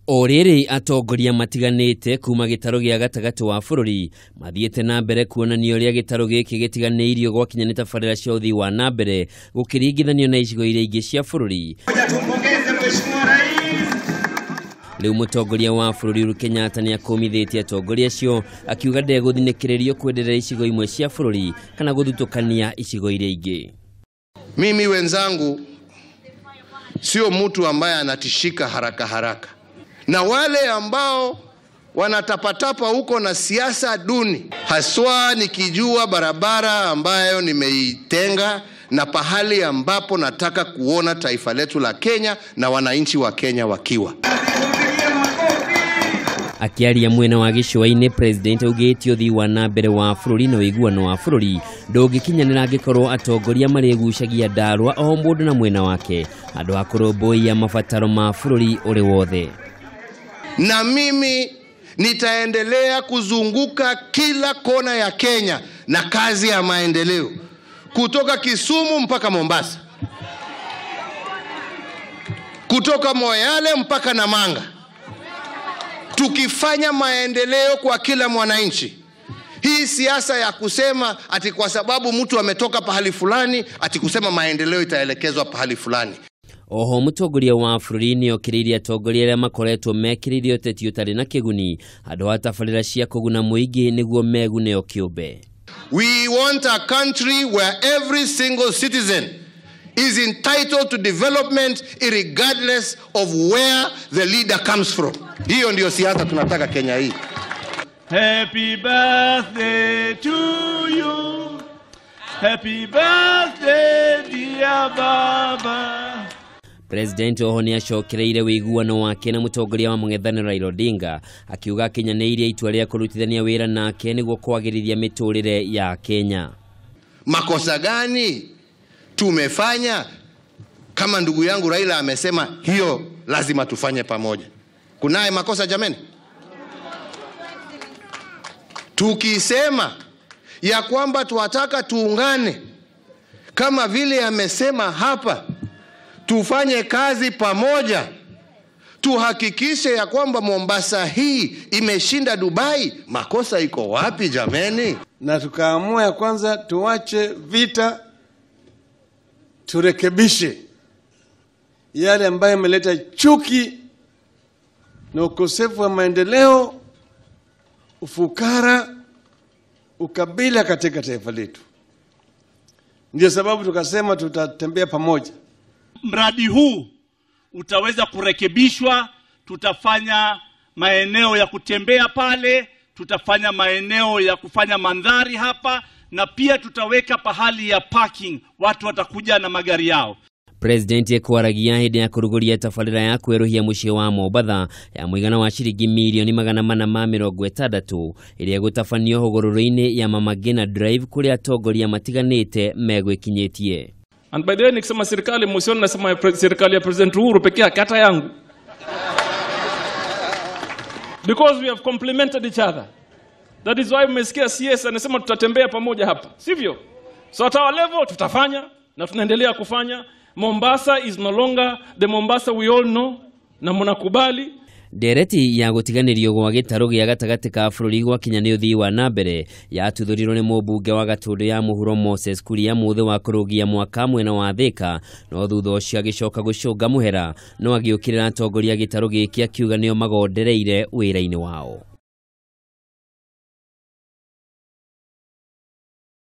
Oriri atongoria matiganite kuma gitaru gia gatagati wa bururi mathiete nambere kuonania uria gitaru giki gitiganiirio gwakinya tabarira cia uthii wa nambere gukiringithanio na icigo iria ingi cia bururi. Riu mutongoria wa bururi Uhuru Kenyatta ni akomithitie atongoria acio akiuga ndeguthing'iririo kwenderera icigo imwe cia bururi kana guthutukania icigo iria ingi. Mimi wenzangu sio mtu ambaye anatishika haraka haraka. Na wale ambao wanatapatapa huko na siasa duni, haswa nikijua barabara ambayo nimeitenga na pahali ambapo nataka kuona taifa letu la Kenya na wananchi wa Kenya wakiwa. Akiaria mwena wa gicua-ini, President augite uthii wa nambere wa bururi na wiguano wa bururi ndungikinyanira angikorwo atongoria marigucagia ndarwa o mundu na mwena wake andu akurumbuia mabataro ma bururi uri wothe. Na mimi nitaendelea kuzunguka kila kona ya Kenya na kazi ya maendeleo kutoka Kisumu mpaka Mombasa, kutoka Moyale mpaka Namanga, tukifanya maendeleo kwa kila mwananchi. Hii siasa ya kusema ati kwa sababu mtu ametoka pahali fulani ati kusema maendeleo itaelekezwa pahali fulani. Oho mutongoria wa bururi niokiriire atongoria aria makoretwo mekiririe uteti utari na kiguni andu a tabarira cia kuguna muingi niguo megune o kiumbe. We want a country where every single citizen is entitled to development regardless of where the leader comes from. Hiyo ndio siasa tunataka Kenya hii. Happy birthday to you. Happy birthday dear Baba. President oho ni acokereire wiguano wake na mutongoria wa mung'ethaniro Raila Odinga akiuga akinyaneirie itua ria kurutithania wira nake niguo kwagirithia miturire ya Kenya. Makosa gani tumefanya? Kama ndugu yangu Raila amesema hiyo lazima tufanye pamoja. Kunaye makosa jameni? Tukisema ya kwamba tuwataka tuungane kama vile amesema hapa, tufanye kazi pamoja, tuhakikishe ya kwamba Mombasa hii imeshinda Dubai, makosa iko wapi jameni? Na tukaamua ya kwanza tuache vita, turekebishe yale ambayo yameleta chuki na ukosefu wa maendeleo, ufukara, ukabila katika taifa letu. Ndio sababu tukasema tutatembea pamoja. Mradi huu utaweza kurekebishwa, tutafanya maeneo ya kutembea pale, tutafanya maeneo ya kufanya mandhari hapa, na pia tutaweka pahali ya parking, watu watakuja na magari yao. President ekwaragia hindi ya kuruguria tabarira ya kweruhia mucii wa Mombatha ya muigana wa ciringi milioni 460 iria gutafanio hugururu-ini ya Mama Ngina Drive kuria atongoria matiganite megwikinyitie. And by the way nikisema serikali musioni nasema serikali ya President Uhuru pekee yake hata yangu. Because we have complemented each other. That is why mmesikia CS anasema tutatembea pamoja hapa. Sivyo? So at our level tutafanya na tunaendelea kufanya. Mombasa is no longer the Mombasa we all know na mnakubali. Dereti ya gutiganirio gwa gitaru gia gatagati ka bururi gwakinya ni uthii wa nambere ya tuthurirwo ni mubunge wa Gatundu ya Muhuro Moses Kuria muthe wa kurugia mwaka mwena wa Thika no thutha ucio agicoka gucunga muhera no agiukirira atongoria gitaru giki akiuga nio magondereire wira-ini wao.